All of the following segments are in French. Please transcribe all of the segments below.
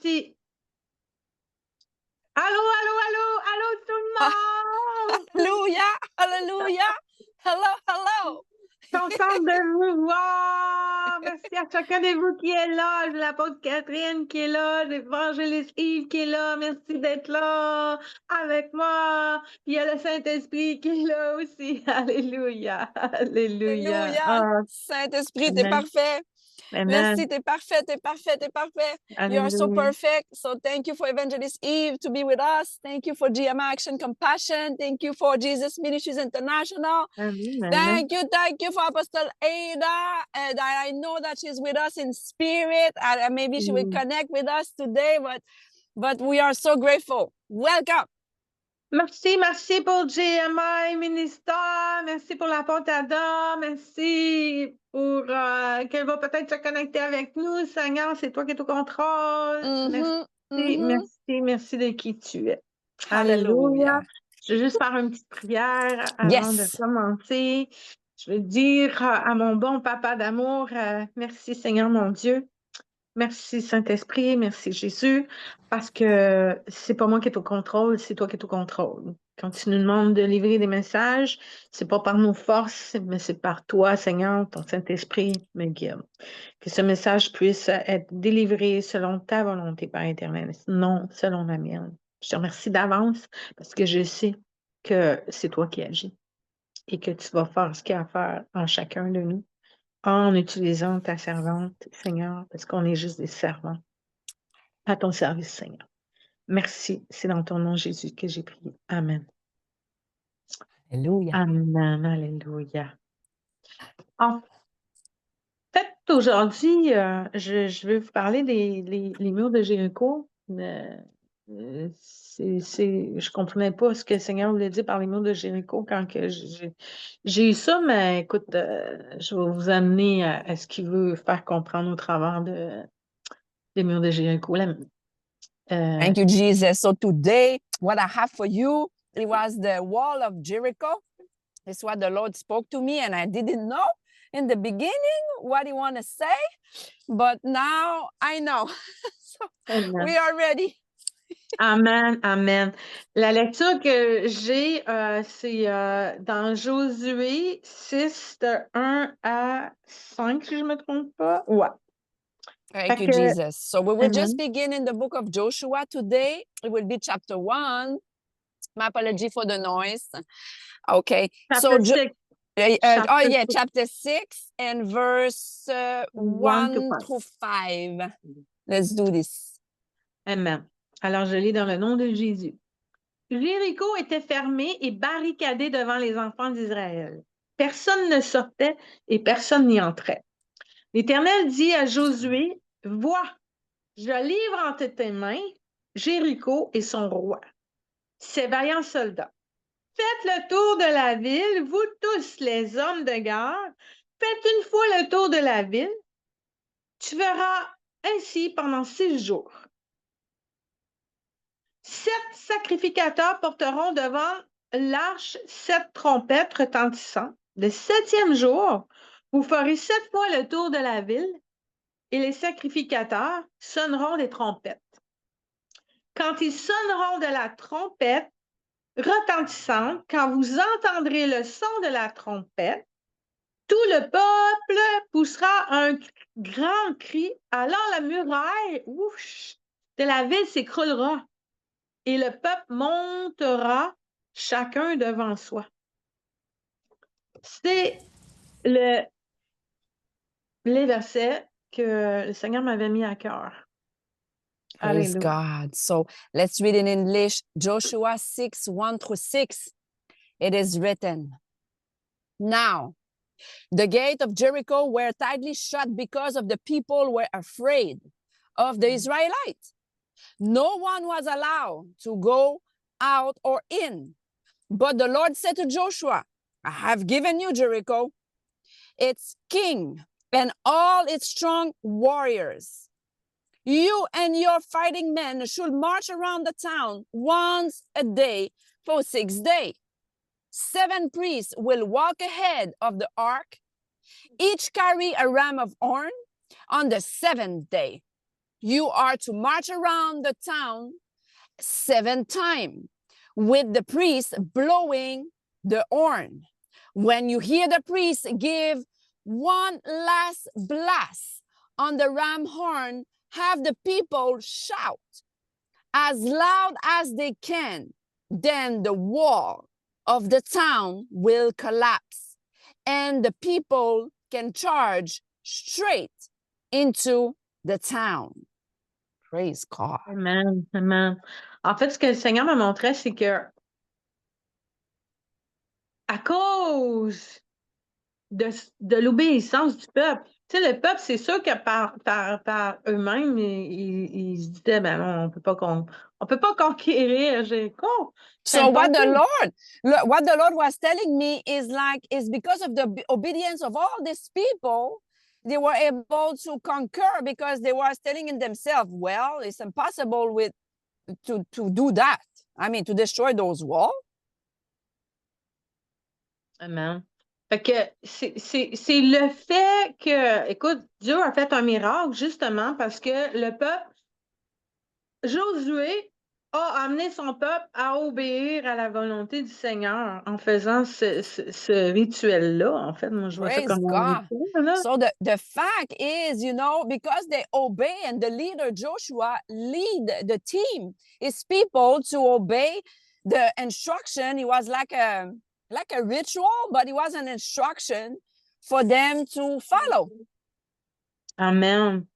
parti. Allô, allô, allô, allô tout le monde! Hallelujah, hallelujah. Hello, hello. Contente de vous voir! Merci à chacun de vous qui est là. J'ai l'apôtre Catherine qui est là, l'évangéliste Yves qui est là. Merci d'être là avec moi. Puis il y a le Saint-Esprit qui est là aussi. Alléluia, alléluia. Alléluia. Ah, Saint-Esprit, t'es amen, parfait. amen, Merci, t'es parfait, t'es parfait, t'es parfait. You are so alléluia. perfect. So thank you for Evangelist Eve to be with us. Thank you for GM Action Compassion. Thank you for Jesus Ministries International. Amen, amen. Thank you for Apostle Ada. And I know that she's with us in spirit. And maybe she will connect with us today, but we are so grateful. Welcome. Merci, merci pour GMI Ministère, merci pour la porte Ada, merci pour qu'elle va peut-être se connecter avec nous. Seigneur, c'est toi qui es au contrôle. Merci de qui tu es. Alléluia. Hallelujah. Je vais juste faire une petite prière avant de Yes. commencer. Je veux dire à mon bon papa d'amour, merci Seigneur mon Dieu. Merci Saint-Esprit, merci Jésus, parce que c'est pas moi qui est au contrôle, c'est toi qui es au contrôle. Quand tu nous demandes de livrer des messages, c'est pas par nos forces, mais c'est par toi, Seigneur, ton Saint-Esprit me guide. Que ce message puisse être délivré selon ta volonté, Père éternel, non selon la mienne. Je te remercie d'avance parce que je sais que c'est toi qui agis et que tu vas faire ce qu'il y a à faire en chacun de nous en utilisant ta servante, Seigneur, parce qu'on est juste des servants à ton service, Seigneur. Merci. C'est dans ton nom, Jésus, que j'ai prié. Amen. Alléluia. Amen. Alléluia. En fait, aujourd'hui, je vais vous parler les murs de Jéricho. Je comprenais pas ce que le Seigneur voulait dire par les murs de Jéricho quand que j'ai eu ça, mais écoute, je vais vous amener à ce qu'il veut faire comprendre au travers des murs de Jéricho. Thank you, Jesus. So today, what I have for you, it was the wall of Jericho. It's what the Lord spoke to me, and I didn't know in the beginning what he want to say, but now I know. So Amen. we are ready. Amen, amen. La lecture que j'ai, c'est dans Josué 6, de 1 à 5, si je ne me trompe pas. Ouais. Thank Fait you, que, Jesus. So we will just amen. begin in the book of Joshua today. It will be chapter 1. My apology for the noise. Okay. So, Chapter 6. chapter 6 and verse 1 to 1 5. through 5. Let's do this. Amen. Alors, je lis dans le nom de Jésus. Jéricho était fermé et barricadé devant les enfants d'Israël. Personne ne sortait et personne n'y entrait. L'Éternel dit à Josué, « Vois, je livre entre tes mains Jéricho et son roi, ses vaillants soldats. Faites le tour de la ville, vous tous les hommes de guerre, faites une fois le tour de la ville. Tu verras ainsi pendant 6 jours. 7 sacrificateurs porteront devant l'arche 7 trompettes retentissantes. Le 7e jour, vous ferez 7 fois le tour de la ville et les sacrificateurs sonneront des trompettes. Quand ils sonneront de la trompette retentissante, quand vous entendrez le son de la trompette, tout le peuple poussera un grand cri. Alors la muraille de la ville s'écroulera et le peuple montera chacun devant soi. C'est les versets que le Seigneur m'avait mis à cœur. Praise Alléluia. God. So let's read in English, Joshua 6, 1 through 6. It is written, Now, the gate of Jericho were tightly shut because of the people were afraid of the Israelites. No one was allowed to go out or in. But the Lord said to Joshua, I have given you Jericho, its king, and all its strong warriors. You and your fighting men should march around the town once a day for 6 days. 7 priests will walk ahead of the ark, each carry a ram of horn on the 7th day. you are to march around the town 7 times with the priest blowing the horn. When you hear the priest give one last blast on the ram horn, have the people shout as loud as they can. Then the wall of the town will collapse and the people can charge straight into the town. Praise God. Amen. Amen. En fait, ce que le Seigneur me montrait, c'est que à cause de l'obéissance du peuple, tu sais, le peuple, c'est sûr que par eux-mêmes, ils se disaient, ben non, on peut pas conquérir Jéricho. So what the Lord was telling me is because of the obedience of all these people, they were able to conquer, because they were telling in themselves, well, it's impossible to do that. I mean, to destroy those walls. Amen. Fait que c'est le fait que, écoute, Dieu a fait un miracle justement parce que le peuple, Josué a amené son peuple à obéir à la volonté du Seigneur en faisant ce rituel-là. En fait, moi, je vois ça Praise comme un God. rituel, là. So the fact is, because they obey, and the leader Joshua lead the team, his people to obey the instruction. It was like a ritual, but it was an instruction for them to follow. Amen.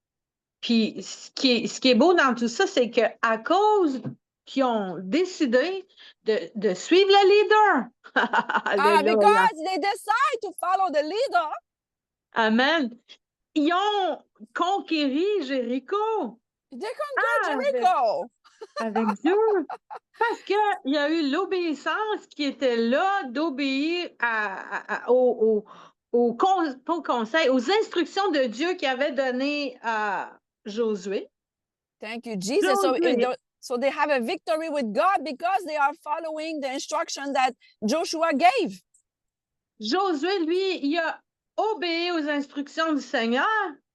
Puis, ce qui est beau dans tout ça, c'est qu'à cause qu'ils ont décidé de suivre le leader. Alléluia. Because they decide to follow the leader. Amen. Ils ont conquéri Jéricho. They conquered Jericho. Avec Dieu. Parce qu'il y a eu l'obéissance qui était là, d'obéir au conseil, aux instructions de Dieu qu'il avait données à Josué. Thank you, Jesus. So they have a victory with God because they are following the instruction that Joshua gave. Josué, lui, il a obéi aux instructions du Seigneur.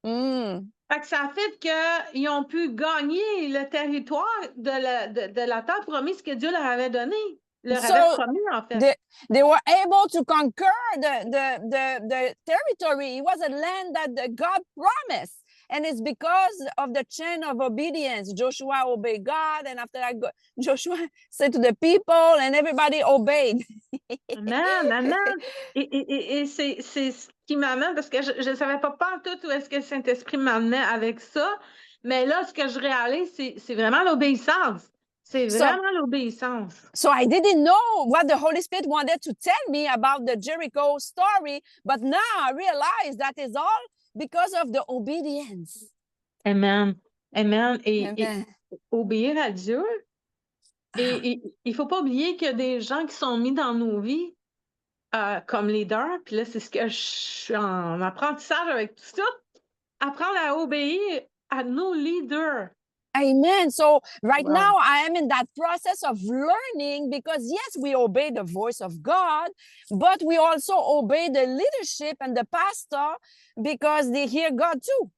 Fait que ça a fait qu'ils ont pu gagner le territoire de la terre promise que Dieu leur avait donnée. Leur avait promis, en fait. They were able to conquer the territory. It was a land that God promised. And it's because of the chain of obedience. Joshua obeyed God, and after that, Joshua said to the people, and everybody obeyed. Amen, amen. Et c'est ce qui m'amène, parce que je ne savais pas tout où est-ce que le Saint-Esprit m'amenait avec ça, mais là, ce que je réalise, c'est vraiment l'obéissance. C'est vraiment l'obéissance. So I didn't know what the Holy Spirit wanted to tell me about the Jericho story, but now I realize that is all because of the obedience. Amen. Amen. Et obéir à Dieu. Et il ne faut pas oublier qu'il y a des gens qui sont mis dans nos vies comme leaders. Puis là, c'est ce que je suis en apprentissage avec tout ça. Apprendre à obéir à nos leaders. Amen. So right now I am in that process of learning, because yes, we obey the voice of God, but we also obey the leadership and the pastor because they hear God too.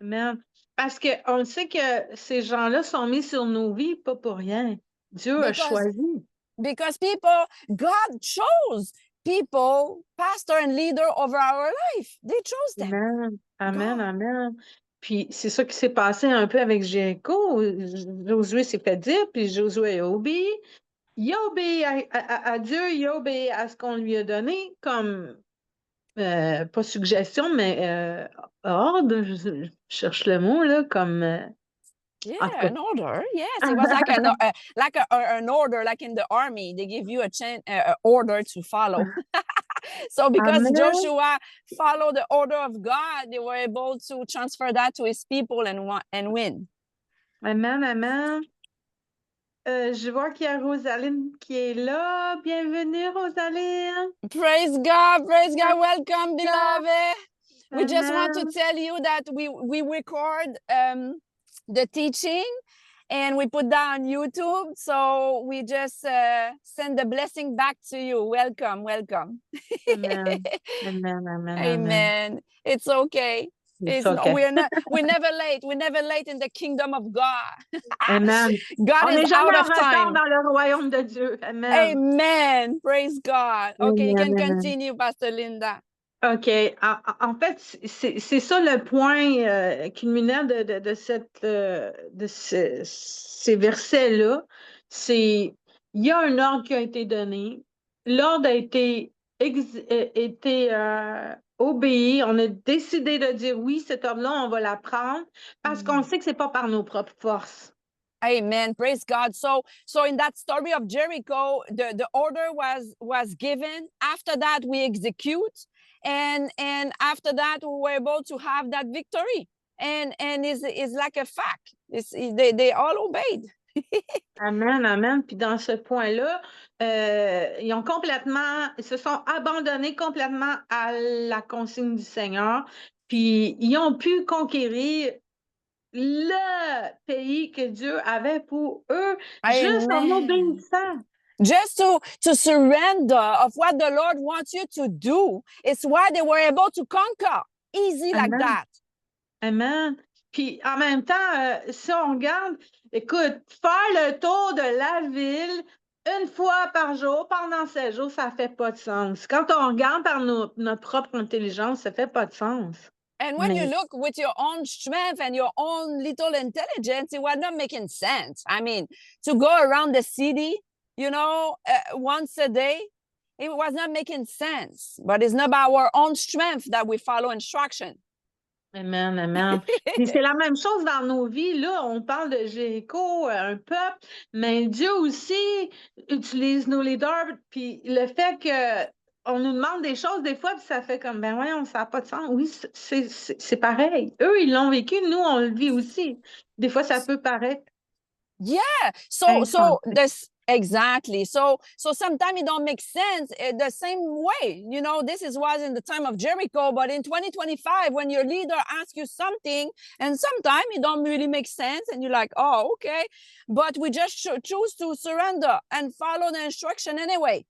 Amen. Parce qu'on sait que ces gens-là sont mis sur nos vies, pas pour rien. Dieu a choisi. Because God chose people, pastor and leader over our life. They chose them. Amen. Amen. Amen. Puis c'est ça qui s'est passé un peu avec Jéricho. Josué s'est fait dire, puis Josué a obéi. Il a obéi à Dieu, il a obéi à ce qu'on lui a donné comme, pas suggestion, mais ordre, je cherche le mot, là, comme... an order. Yes, it was like an order, like in the army. They give you a order to follow. So because Joshua followed the order of God, they were able to transfer that to his people and win. Amen, amen. Je vois qu'il y a Rosaline qui est là. Bienvenue, Rosaline. Praise God, welcome, beloved. We just want to tell you that we record the teaching and we put that on YouTube. So we just send the blessing back to you. Welcome. Amen. Amen. Amen. It's okay. It's okay. We're never late. We're never late in the kingdom of God. Amen. God On is n'est jamais out en of retard time. dans le royaume de Dieu. Amen. Amen. Praise God. Okay, you can Amen. continue, Pastor Linda. OK. En fait, c'est ça le point culminant ces versets-là. C'est, il y a un ordre qui a été donné. L'ordre a été obéi. On a décidé de dire oui, cet ordre-là, on va l'apprendre parce qu'on sait que c'est pas par nos propres forces. Amen. Praise God. So in that story of Jericho, the order was given. After that, we execute, and after that, we were able to have that victory. And is like a fact. They all obeyed. Amen, amen. Puis dans ce point-là, ils se sont abandonnés complètement à la consigne du Seigneur. Puis ils ont pu conquérir le pays que Dieu avait pour eux, juste en obéissant. Just to surrender of what the Lord wants you to do. It's why they were able to conquer easy like that. Amen. Puis en même temps, si on regarde, écoute, faire le tour de la ville une fois par jour pendant 7 jours, ça fait pas de sens. Quand on regarde par notre propre intelligence, ça fait pas de sens. And when you look with your own strength and your own little intelligence, it was not making sense. I mean, to go around the city, once a day, it was not making sense. But it's not by our own strength that we follow instruction. Amen, amen. Puis c'est la même chose dans nos vies. Là, on parle de Jéricho, un peuple, mais Dieu aussi utilise nos leaders. Puis le fait qu'on nous demande des choses, des fois, puis ça fait comme, ben voyons, ça n'a pas de sens. Oui, c'est pareil. Eux, ils l'ont vécu, nous, on le vit aussi. Des fois, ça peut paraître. Yeah. Exactly. So sometimes it don't make sense the same way. This was in the time of Jericho, but in 2025, when your leader asks you something, and sometimes it don't really make sense, and you're like, oh, okay. But we just choose to surrender and follow the instruction anyway.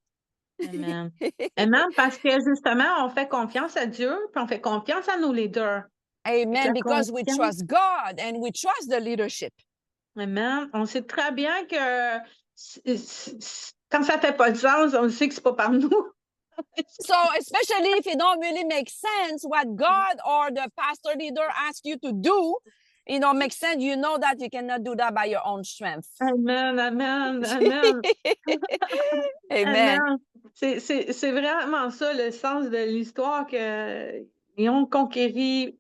Amen. Amen, parce que justement, on fait confiance à Dieu, puis on fait confiance à nos leaders. Amen, because we trust God and we trust the leadership. Amen. On sait très bien que quand ça fait pas de sens, on sait que c'est pas par nous. So especially if it don't really make sense what God or the pastor leader asks you to do, makes sense. You know that you cannot do that by your own strength. Amen, amen, amen. Amen. Amen. C'est vraiment ça le sens de l'histoire qu'ils ont conquéri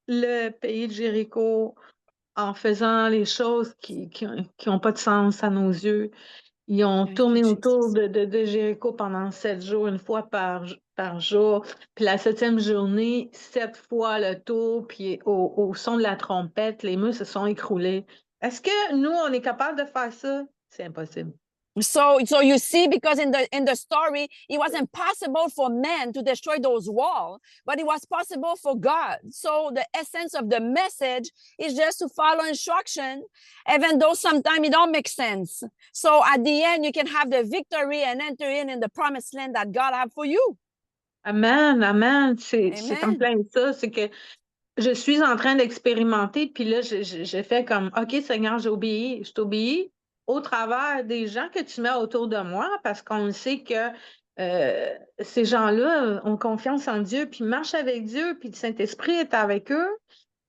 le pays de Jéricho en faisant les choses qui n'ont pas de sens à nos yeux. Ils ont tourné autour de Jéricho pendant 7 jours, une fois par jour. Puis la 7e journée, 7 fois le tour, puis au son de la trompette, les murs se sont écroulés. Est-ce que nous, on est capable de faire ça? C'est impossible. So you see, because in the story, it wasn't possible for men to destroy those walls, but it was possible for God. So the essence of the message is just to follow instruction, even though sometimes it don't make sense. So at the end, you can have the victory and enter in the promised land that God have for you. Amen, amen. C'est en plein ça. C'est que je suis en train d'expérimenter, puis là, j'ai fait comme, OK, Seigneur, je t'obéis au travers des gens que tu mets autour de moi, parce qu'on sait que ces gens-là ont confiance en Dieu, puis marchent avec Dieu, puis le Saint-Esprit est avec eux.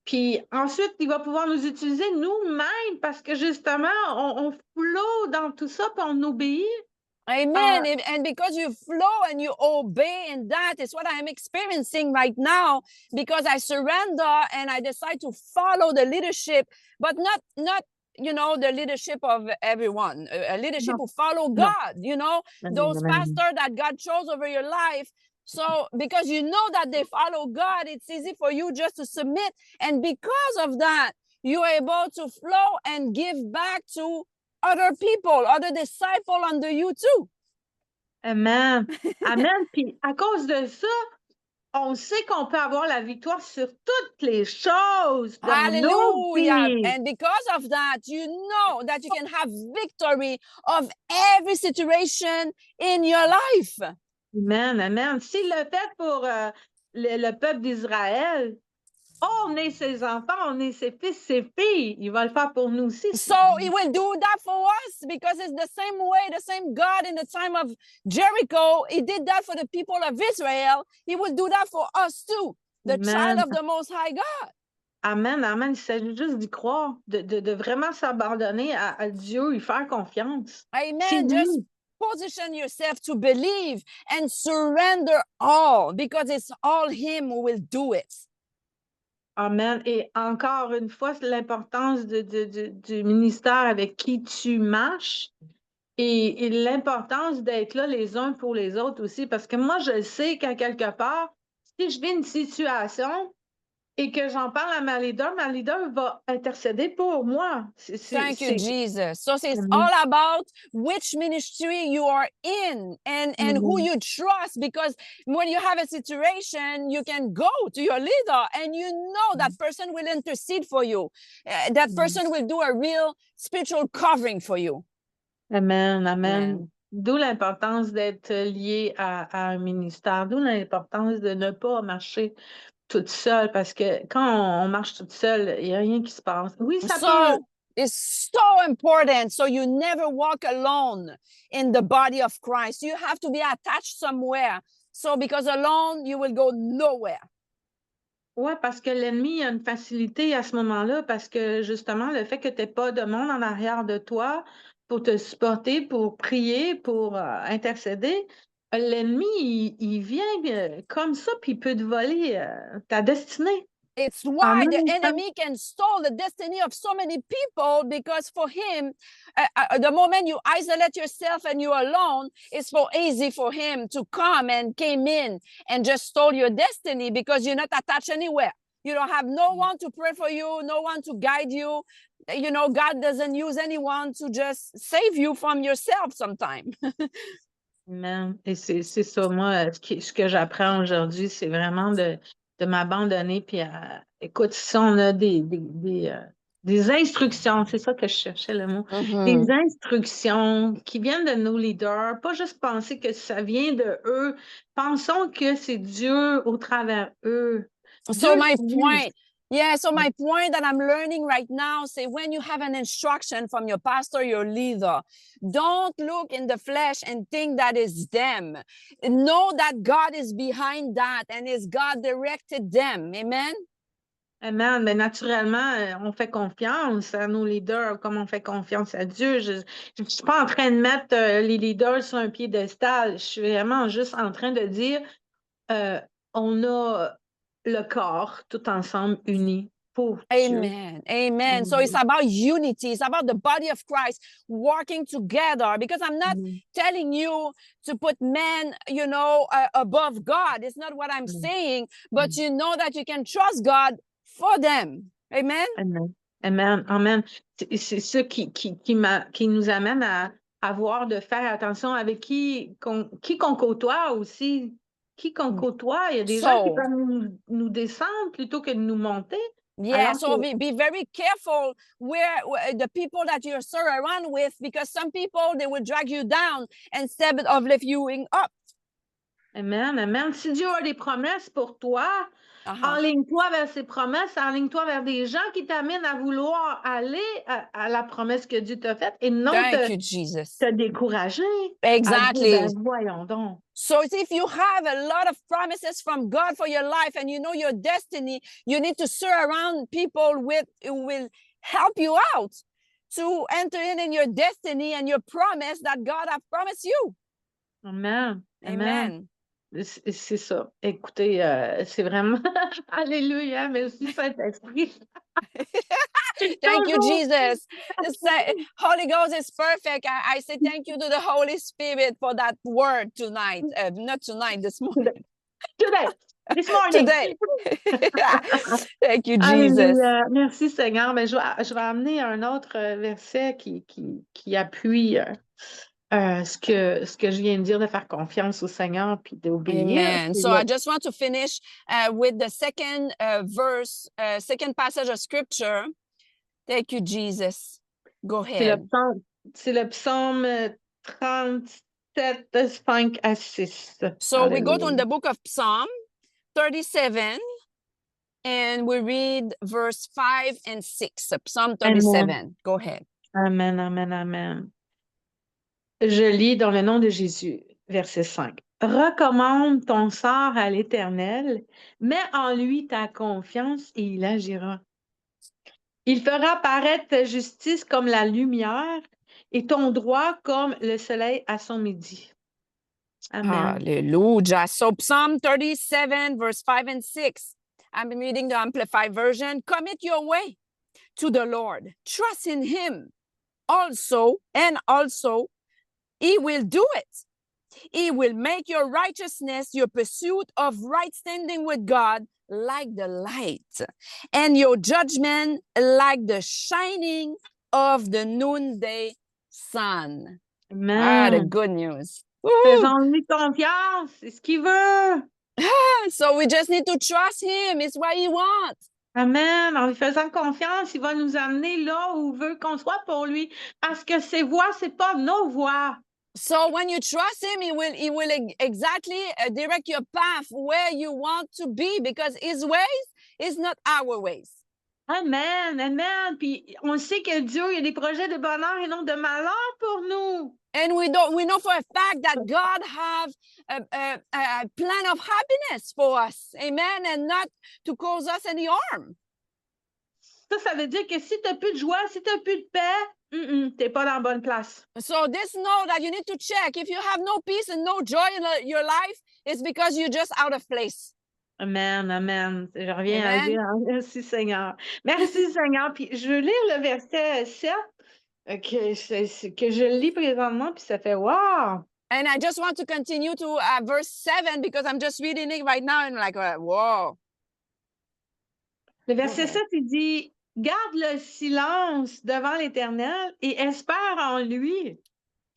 Puis ensuite, il va pouvoir nous utiliser nous-mêmes, parce que justement, on flotte dans tout ça, puis on obéit. Amen. And because you flow and you obey, and that is what I'm experiencing right now, because I surrender and I decide to follow the leadership, but not the leadership of everyone, a leadership who follow God, those pastors that God chose over your life. So because you know that they follow God, it's easy for you just to submit. And because of that, you are able to flow and give back to other people, other disciples under you too. Amen. Amen. Puis à cause de ça, on sait qu'on peut avoir la victoire sur toutes les choses dans nos vies. And because of that, you know that you can have victory of every situation in your life. Amen, amen. S'il l'a fait pour le peuple d'Israël, On est ses enfants, on est ses fils, ses filles. Il va le faire pour nous aussi. So he will do that for us because it's the same way, the same God in the time of Jericho. He did that for the people of Israel. He will do that for us too, the child Amen. of the Most High God. Amen, amen. Il s'agit juste d'y croire, de vraiment s'abandonner à Dieu, lui faire confiance. C'est Amen. lui. Just position yourself to believe and surrender all because it's all him who will do it. Amen. Et encore une fois, c'est l'importance du ministère avec qui tu marches et l'importance d'être là les uns pour les autres aussi. Parce que moi, je sais qu'à quelque part, si je vis une situation et que j'en parle à ma leader va intercéder pour moi. Thank you, Jesus. So it's Amen. all about which ministry you are in and who you trust. Because when you have a situation, you can go to your leader and you know that person will intercede for you. That person will do a real spiritual covering for you. Amen, amen. Amen. D'où l'importance d'être lié à un ministère, d'où l'importance de ne pas marcher toute seule, parce que quand on marche toute seule, il n'y a rien qui se passe. Oui, ça peut. So it's so important. So you never walk alone in the body of Christ. You have to be attached somewhere. So because alone, you will go nowhere. Oui, parce que l'ennemi a une facilité à ce moment-là, parce que justement, le fait que tu n'aies pas de monde en arrière de toi pour te supporter, pour prier, pour intercéder, l'ennemi, il vient comme ça, puis il peut te voler ta destinée. It's why the enemy can steal the destiny of so many people because for him, the moment you isolate yourself and you're alone, it's so easy for him to come and came in and just stole your destiny because you're not attached anywhere. You don't have no one to pray for you, no one to guide you. You know, God doesn't use anyone to just save you from yourself sometimes. Amen. Et c'est ça, moi, ce que j'apprends aujourd'hui, c'est vraiment de m'abandonner. Puis, écoute, si on a des instructions, c'est ça que je cherchais le mot, des instructions qui viennent de nos leaders, pas juste penser que ça vient de eux, pensons que c'est Dieu au travers eux. So Dieu, my c'est lui. point, so my point that I'm learning right now, say when you have an instruction from your pastor, your leader, don't look in the flesh and think that is them. Know that God is behind that and is God directed them. Amen. Amen. Mais naturellement, on fait confiance à nos leaders comme on fait confiance à Dieu. Je ne suis pas en train de mettre les leaders sur un piédestal. Je suis vraiment juste en train de dire on a le corps tout ensemble unis pour Dieu. Amen. Amen. So it's about unity. It's about the body of Christ working together because I'm not telling you to put men, you know, above God. It's not what I'm saying, but you know that you can trust God for them. Amen. Amen. Amen. Amen. C'est ça qui nous amène à avoir de faire attention avec qui qu'on côtoie aussi. Qui qu'on côtoie. Il y a des gens qui peuvent nous descendre plutôt que de nous monter. Yeah, so be very careful where the people that you're surrounded with, because some people, they will drag you down instead of lift you up. Amen, amen. Si Dieu a des promesses pour toi, enligne-toi vers ses promesses, enligne-toi vers des gens qui t'amènent à vouloir aller à la promesse que Dieu t'a faite et non te décourager. Exactly. À dire, ben, voyons donc. So if you have a lot of promises from God for your life and you know your destiny, you need to surround people who will help you out to enter in your destiny and your promise that God has promised you. Amen. Amen. C'est ça. Écoutez, c'est vraiment... Alléluia, merci Saint-Esprit. Thank you, Jesus. Holy Ghost is perfect. I say thank you to the Holy Spirit for that word tonight. Not tonight, this morning. Today. This morning. Today. Thank you, Jesus. Alléluia. Merci Seigneur. Mais je vais amener un autre verset qui appuie ce que je viens de dire, de faire confiance au Seigneur puis d'obéir. Amen. So I just want to finish with the second verse, second passage of scripture. Thank you, Jesus. Go ahead. C'est le psaume 37, 5 à 6. So we go to the book of Psalm 37 and we read verse 5 and 6, Psalm 37. Amen. Go ahead. Amen, amen, amen. Je lis dans le nom de Jésus, verset 5. Recommande ton sort à l'Éternel, mets en lui ta confiance et il agira. Il fera paraître ta justice comme la lumière et ton droit comme le soleil à son midi. Amen. Hallelujah. So Psalm 37, verse 5 and 6. I'm reading the Amplified Version. Commit your way to the Lord. Trust in him also, and also he will do it. He will make your righteousness, your pursuit of right standing with God, like the light, and your judgment like the shining of the noonday sun. The Amen. good news. Woo! Faisons-lui confiance, c'est ce qu'il veut. So we just need to trust him. It's what he wants. Amen. En lui faisant confiance, il va nous amener là où il veut qu'on soit pour lui. Parce que ses voies, c'est pas nos voies. So when you trust him, he will exactly direct your path where you want to be, because his ways is not our ways. Amen, amen. Puis on sait que Dieu, il a des projets de bonheur et non de malheur pour nous. And we know for a fact that God has a plan of happiness for us. Amen. And not to cause us any harm. Ça veut dire que si tu n'as plus de joie, si tu n'as plus de paix, tu n'es pas dans la bonne place. So this know that you need to check. If you have no peace and no joy in your life, it's because you're just out of place. Amen, amen. Je reviens à Amen. dire, merci Seigneur. Merci Seigneur. Puis je veux lire le verset 7 que je lis présentement, puis ça fait wow! And I just want to continue to verse 7 because I'm just reading it right now and I'm like, whoa. Le verset 7, il dit, garde le silence devant l'Éternel et espère en lui.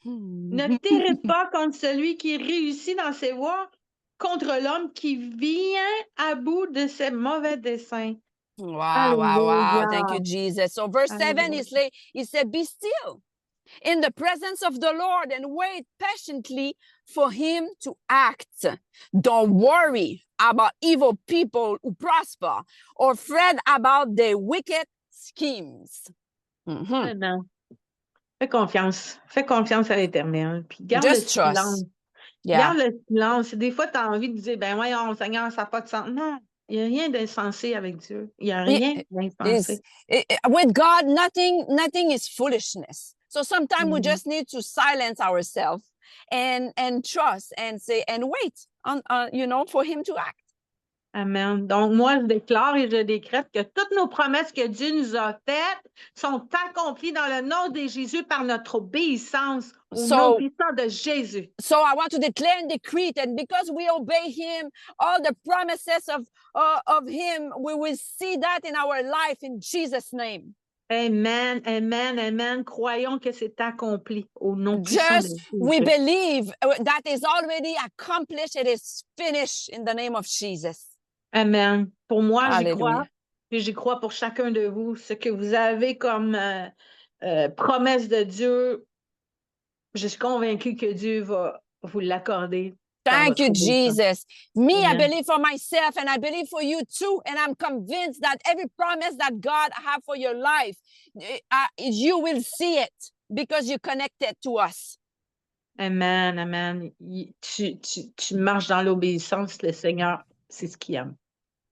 Ne t'irrite pas contre celui qui réussit dans ses voies, contre l'homme qui vient à bout de ses mauvais desseins. Wow. Thank you, Jesus. So verse 7 he said, be still in the presence of the Lord and wait patiently for him to act. Don't worry about evil people who prosper or fret about their wicked schemes. Non. Fais confiance à l'Éternel. Puis garde Just le trust. silence. Yeah. Garde le silence. Des fois, tu as envie de dire, ben voyons, Seigneur, ça n'a pas de sens. Non, il n'y a rien d'insensé avec Dieu. Il n'y a rien d'insensé. With God, nothing is foolishness. So sometimes we just need to silence ourselves and trust and say and wait on for him to act. Amen. Donc, moi, je déclare et je décrète que toutes nos promesses que Dieu nous a faites sont accomplies dans le nom de Jésus par notre obéissance au nom puissant de Jésus. So I want to declare and decree that because we obey him, all the promises of him, we will see that in our life in Jesus' name. Amen, amen, amen. Croyons que c'est accompli au nom puissant de Jésus. We believe that is already accomplished. It is finished in the name of Jesus. Amen. Pour moi, j'y Hallelujah. crois. Puis j'y crois pour chacun de vous. Ce que vous avez comme promesse de Dieu, je suis convaincue que Dieu va vous l'accorder. Thank you, Jesus. Me, Amen. I believe for myself and I believe for you too. And I'm convinced that every promise that God has for your life, you will see it because you connected to us. Amen, amen. Tu marches dans l'obéissance, le Seigneur, c'est ce qu'il aime.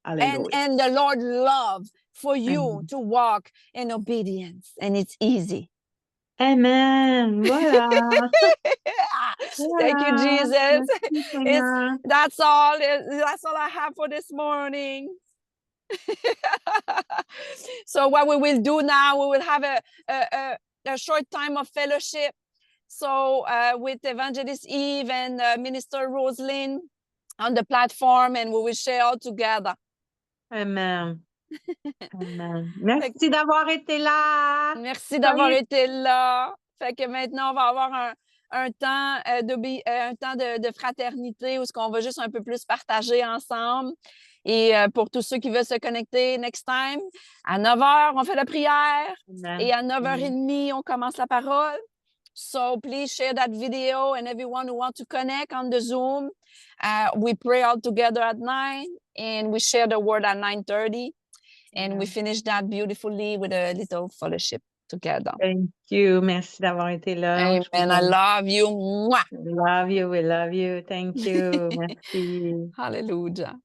Alléluia. And the Lord loves for you to walk in obedience, and it's easy. Amen. Voilà. Thank you, Jesus. Merci, That's all I have for this morning. So what we will do now, we will have a short time of fellowship. So with Evangelist Eve and Minister Rosalind on the platform, and we will share all together. Amen. Amen. Merci d'avoir été là. Merci d'avoir été là. Fait que maintenant, on va avoir un temps de fraternité où ce qu'on va juste un peu plus partager ensemble. Et pour tous ceux qui veulent se connecter, next time, à 9h, on fait la prière. Amen. Et à 9h30, on commence la parole. So please share that video, and everyone who wants to connect on the Zoom, we pray all together at 9, and we share the word at 9:30, and we finish that beautifully with a little fellowship together. Thank you. Merci d'avoir été là. Amen. I love you. Mwah. Love you. We love you. Thank you. Merci. Hallelujah.